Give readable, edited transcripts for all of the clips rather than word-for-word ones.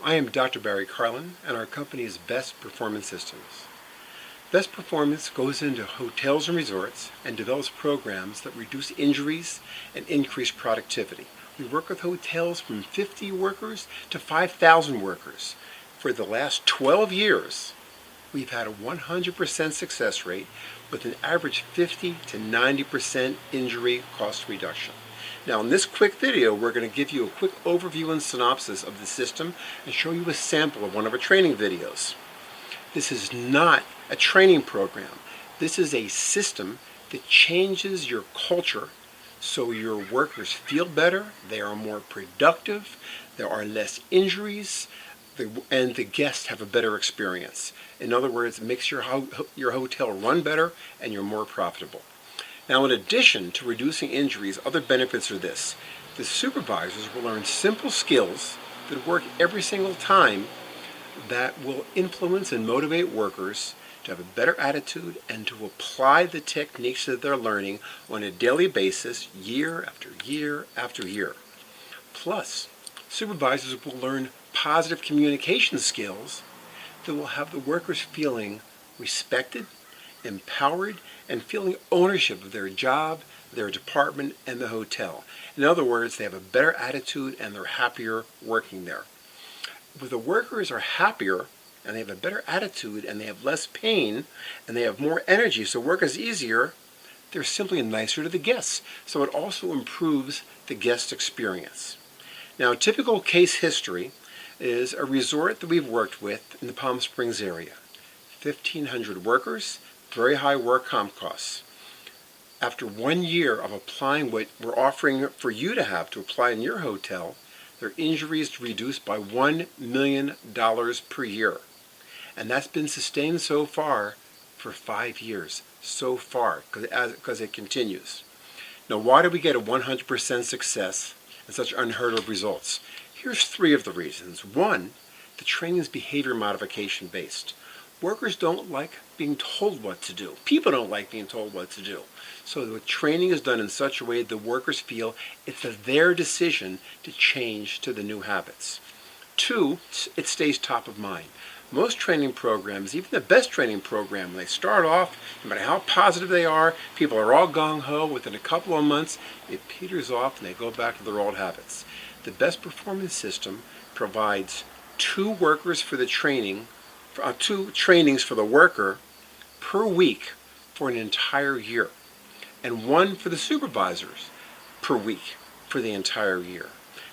I am Dr. Barry Carlin, and our company is Best Performance Systems. Best Performance goes into hotels and resorts and develops programs that reduce injuries and increase productivity. We work with hotels from 50 workers to 5,000 workers. For the last 12 years, we've had a 100% success rate with an average 50 to 90% injury cost reduction. Now in this quick video, we're going to give you a quick overview and synopsis of the system and show you a sample of one of our training videos. This is not a training program. This is a system that changes your culture so your workers feel better, they are more productive, there are less injuries, and the guests have a better experience. In other words, it makes your hotel run better and you're more profitable. Now, in addition to reducing injuries, other benefits are this. The supervisors will learn simple skills that work every single time that will influence and motivate workers to have a better attitude and to apply the techniques that they're learning on a daily basis, year after year after year. Plus, supervisors will learn positive communication skills that will have the workers feeling respected, empowered, and feeling ownership of their job, their department, and the hotel. In other words, they have a better attitude and they're happier working there. When the workers are happier and they have a better attitude and they have less pain and they have more energy, so work is easier, they're simply nicer to the guests. So it also improves the guest experience. Now, a typical case history is a resort that we've worked with in the Palm Springs area. 1,500 workers, very high work comp costs. After 1 year of applying what we're offering for you to have to apply in your hotel, their injuries reduced by $1 million per year. And that's been sustained so far for 5 years. So far, because it continues. Now, why do we get a 100% success and such unheard of results? Here's 3 of the reasons. 1, the training is behavior modification based. Workers don't like being told what to do. People don't like being told what to do. So the training is done in such a way that the workers feel it's their decision to change to the new habits. 2, it stays top of mind. Most training programs, even the best training program, when they start off, no matter how positive they are, people are all gung-ho. Within a couple of months, it peters off and they go back to their old habits. The Best Performance System provides 2 workers for the training, 2 trainings for the worker per week for an entire year, and 1 for the supervisors per week for the entire year.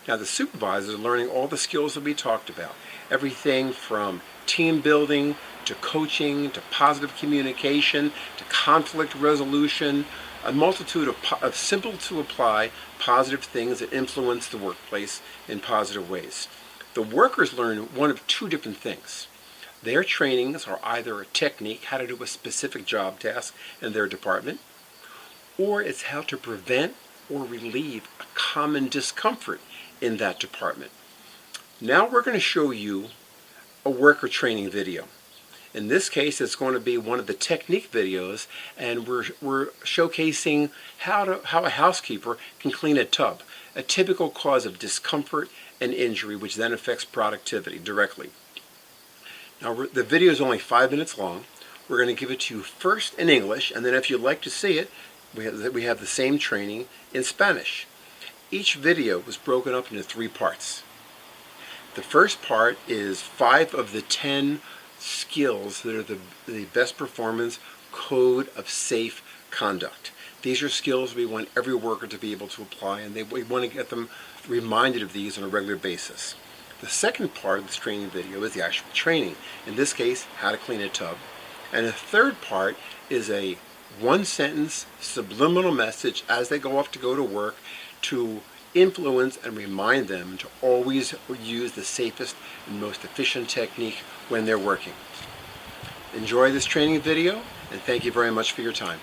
Now, the supervisors are learning all the skills that we talked about, everything from team building to coaching to positive communication to conflict resolution, a multitude of simple to apply positive things that influence the workplace in positive ways. The workers learn one of 2 different things. Their trainings are either a technique, how to do a specific job task in their department, or it's how to prevent or relieve a common discomfort in that department. Now we're going to show you a worker training video. In this case, it's going to be one of the technique videos, and we're showcasing how a housekeeper can clean a tub, a typical cause of discomfort and injury, which then affects productivity directly. Now, the video is only 5 minutes long. We're going to give it to you first in English, and then if you'd like to see it, we have the same training in Spanish. Each video was broken up into 3 parts. The first part is 5 of the 10 skills that are the best performance code of safe conduct. These are skills we want every worker to be able to apply, and we want to get them reminded of these on a regular basis. The second part of this training video is the actual training. In this case, how to clean a tub. And the third part is a 1-sentence subliminal message as they go off to go to work to influence and remind them to always use the safest and most efficient technique when they're working. Enjoy this training video, and thank you very much for your time.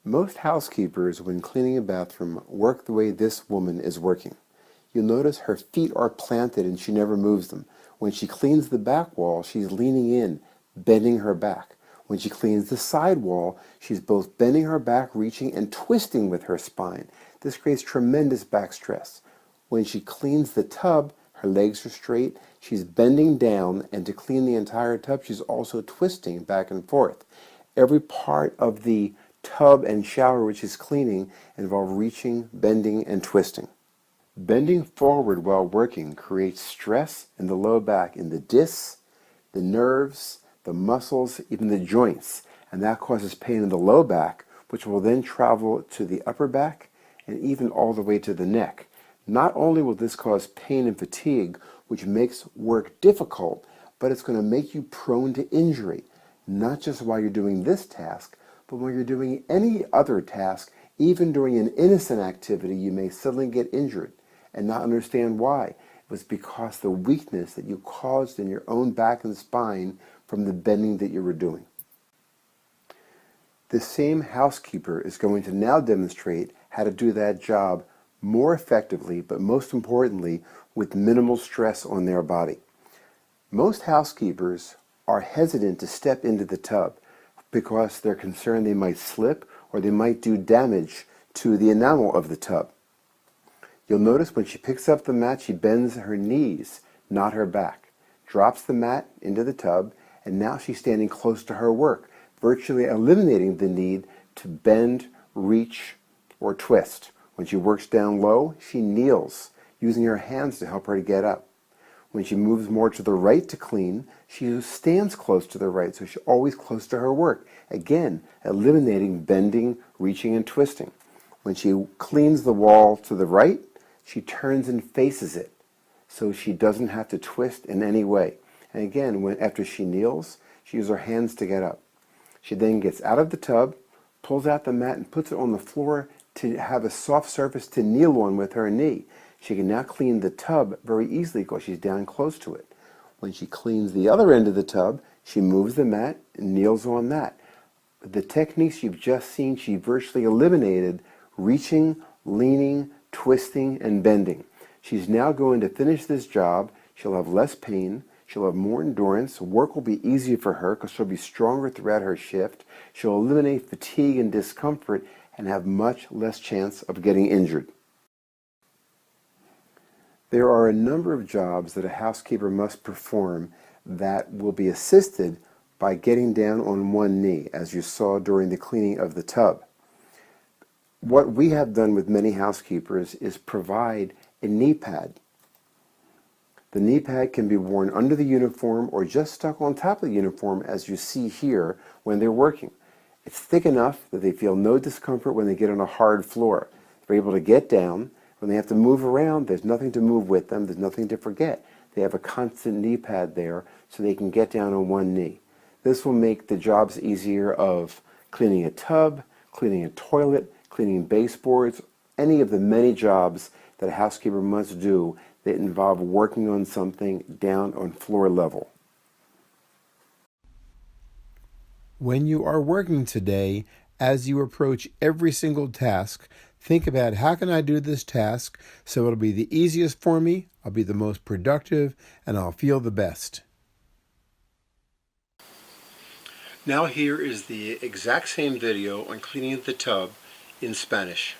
Most housekeepers, when cleaning a bathroom, work the way this woman is working. You'll notice her feet are planted and she never moves them. When she cleans the back wall, she's leaning in, bending her back. When she cleans the side wall, she's both bending her back, reaching, and twisting with her spine. This creates tremendous back stress. When she cleans the tub, her legs are straight, she's bending down, and to clean the entire tub, she's also twisting back and forth. Every part of the tub and shower which is cleaning involve reaching, bending, and twisting. Bending forward while working creates stress in the low back, in the discs, the nerves, the muscles, even the joints, and that causes pain in the low back, which will then travel to the upper back and even all the way to the neck. Not only will this cause pain and fatigue, which makes work difficult, but it's going to make you prone to injury, not just while you're doing this task, but when you're doing any other task. Even during an innocent activity, you may suddenly get injured and not understand why. It was because the weakness that you caused in your own back and spine from the bending that you were doing. The same housekeeper is going to now demonstrate how to do that job more effectively, but most importantly, with minimal stress on their body. Most housekeepers are hesitant to step into the tub because they're concerned they might slip or they might do damage to the enamel of the tub. You'll notice when she picks up the mat, she bends her knees, not her back, drops the mat into the tub, and now she's standing close to her work, virtually eliminating the need to bend, reach, or twist. When she works down low, she kneels, using her hands to help her to get up. When she moves more to the right to clean, she stands close to the right, so she's always close to her work. Again, eliminating bending, reaching, and twisting. When she cleans the wall to the right, she turns and faces it, so she doesn't have to twist in any way. And again, after she kneels, she uses her hands to get up. She then gets out of the tub, pulls out the mat, and puts it on the floor to have a soft surface to kneel on with her knee. She can now clean the tub very easily because she's down close to it. When she cleans the other end of the tub, she moves the mat and kneels on that. The techniques you've just seen, she virtually eliminated reaching, leaning, twisting, and bending. She's now going to finish this job. She'll have less pain. She'll have more endurance. Work will be easier for her because she'll be stronger throughout her shift. She'll eliminate fatigue and discomfort and have much less chance of getting injured. There are a number of jobs that a housekeeper must perform that will be assisted by getting down on one knee, as you saw during the cleaning of the tub. What we have done with many housekeepers is provide a knee pad. The knee pad can be worn under the uniform or just stuck on top of the uniform, as you see here when they're working. It's thick enough that they feel no discomfort when they get on a hard floor. They're able to get down. When they have to move around, there's nothing to move with them. There's nothing to forget. They have a constant knee pad there so they can get down on one knee. This will make the jobs easier of cleaning a tub, cleaning a toilet, cleaning baseboards, any of the many jobs that a housekeeper must do that involve working on something down on floor level. When you are working today, as you approach every single task, think about how can I do this task so it'll be the easiest for me, I'll be the most productive, and I'll feel the best. Now here is the exact same video on cleaning the tub in Spanish.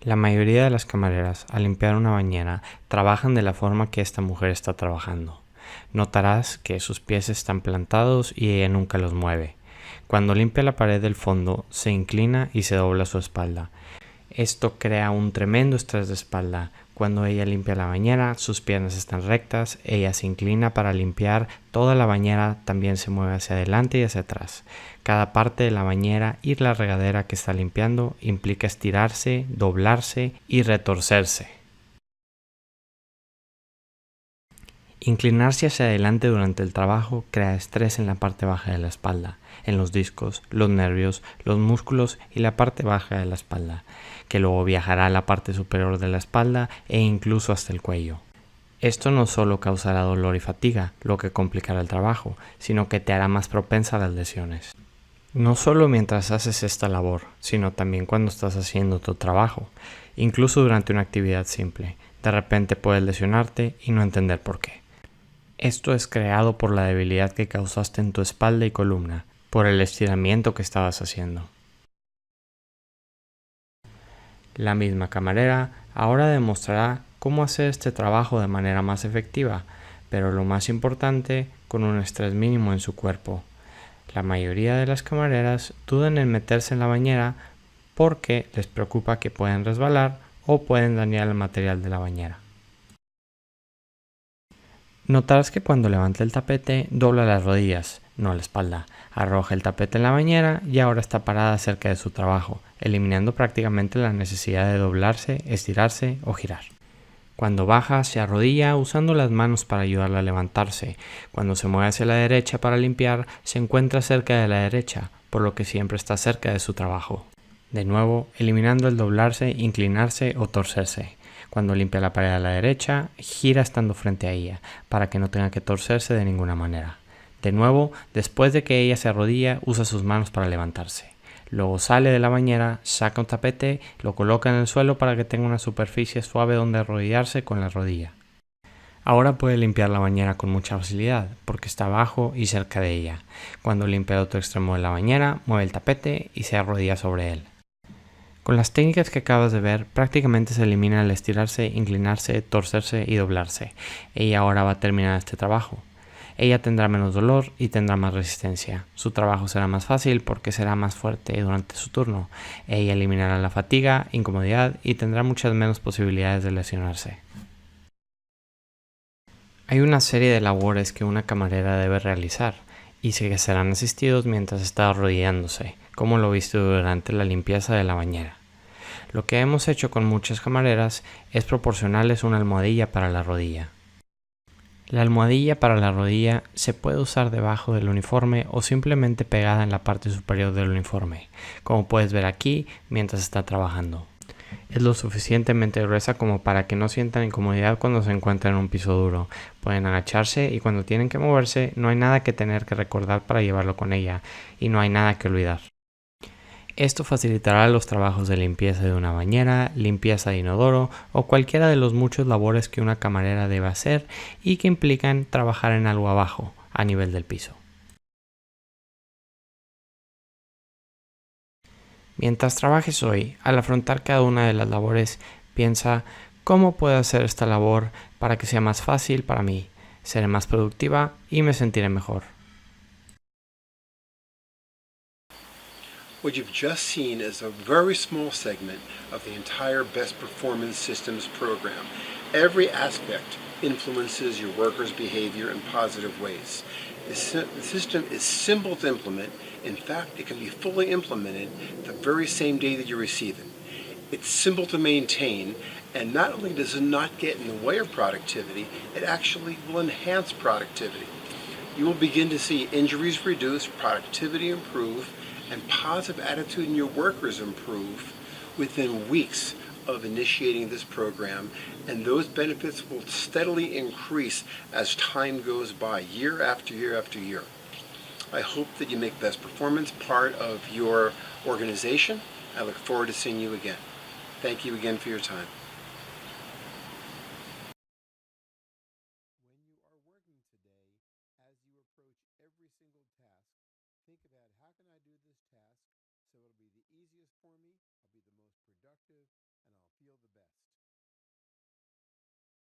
La mayoría de las camareras, al limpiar una bañera, trabajan de la forma que esta mujer está trabajando. Notarás que sus pies están plantados y ella nunca los mueve. Cuando limpia la pared del fondo, se inclina y se dobla su espalda. Esto crea un tremendo estrés de espalda. Cuando ella limpia la bañera, sus piernas están rectas, ella se inclina para limpiar toda la bañera, también se mueve hacia adelante y hacia atrás. Cada parte de la bañera y la regadera que está limpiando implica estirarse, doblarse y retorcerse. Inclinarse hacia adelante durante el trabajo crea estrés en la parte baja de la espalda, en los discos, los nervios, los músculos y la parte baja de la espalda, que luego viajará a la parte superior de la espalda e incluso hasta el cuello. Esto no solo causará dolor y fatiga, lo que complicará el trabajo, sino que te hará más propensa a las lesiones. No solo mientras haces esta labor, sino también cuando estás haciendo tu trabajo, incluso durante una actividad simple. De repente puedes lesionarte y no entender por qué. Esto es creado por la debilidad que causaste en tu espalda y columna, por el estiramiento que estabas haciendo. La misma camarera ahora demostrará cómo hacer este trabajo de manera más efectiva, pero lo más importante, con un estrés mínimo en su cuerpo. La mayoría de las camareras dudan en meterse en la bañera porque les preocupa que pueden resbalar o pueden dañar el material de la bañera. Notarás que cuando levanta el tapete dobla las rodillas, no la espalda. Arroja el tapete en la bañera y ahora está parada cerca de su trabajo, eliminando prácticamente la necesidad de doblarse, estirarse o girar. Cuando baja, se arrodilla usando las manos para ayudarla a levantarse. Cuando se mueve hacia la derecha para limpiar, se encuentra cerca de la derecha, por lo que siempre está cerca de su trabajo. De nuevo, eliminando el doblarse, inclinarse o torcerse. Cuando limpia la pared a la derecha, gira estando frente a ella, para que no tenga que torcerse de ninguna manera. De nuevo, después de que ella se arrodilla, usa sus manos para levantarse. Luego sale de la bañera, saca un tapete, lo coloca en el suelo para que tenga una superficie suave donde arrodillarse con la rodilla. Ahora puede limpiar la bañera con mucha facilidad, porque está abajo y cerca de ella. Cuando limpia el otro extremo de la bañera, mueve el tapete y se arrodilla sobre él. Con las técnicas que acabas de ver, prácticamente se elimina el estirarse, inclinarse, torcerse y doblarse. Ella ahora va a terminar este trabajo. Ella tendrá menos dolor y tendrá más resistencia. Su trabajo será más fácil porque será más fuerte durante su turno. Ella eliminará la fatiga, incomodidad y tendrá muchas menos posibilidades de lesionarse. Hay una serie de labores que una camarera debe realizar y que serán asistidos mientras está arrodillándose, como lo viste durante la limpieza de la bañera. Lo que hemos hecho con muchas camareras es proporcionarles una almohadilla para la rodilla. La almohadilla para la rodilla se puede usar debajo del uniforme o simplemente pegada en la parte superior del uniforme, como puedes ver aquí mientras está trabajando. Es lo suficientemente gruesa como para que no sientan incomodidad cuando se encuentran en un piso duro. Pueden agacharse y cuando tienen que moverse no hay nada que tener que recordar para llevarlo con ella y no hay nada que olvidar. Esto facilitará los trabajos de limpieza de una bañera, limpieza de inodoro o cualquiera de los muchos labores que una camarera debe hacer y que implican trabajar en algo abajo, a nivel del piso. Mientras trabajes hoy, al afrontar cada una de las labores, piensa cómo puedo hacer esta labor para que sea más fácil para mí, seré más productiva y me sentiré mejor. What you've just seen is a very small segment of the entire Best Performance Systems program. Every aspect influences your workers' behavior in positive ways. The system is simple to implement. In fact, it can be fully implemented the very same day that you receive it. It's simple to maintain, and not only does it not get in the way of productivity, it actually will enhance productivity. You will begin to see injuries reduce, productivity improve, and positive attitude in your workers improve within weeks of initiating this program, and those benefits will steadily increase as time goes by, year after year after year. I hope that you make Best Performance part of your organization. I look forward to seeing you again. Thank you again for your time. When you are working today, as you approach every single task, think about how can I do this task so it'll be the easiest for me, I'll be the most productive, and I'll feel the best.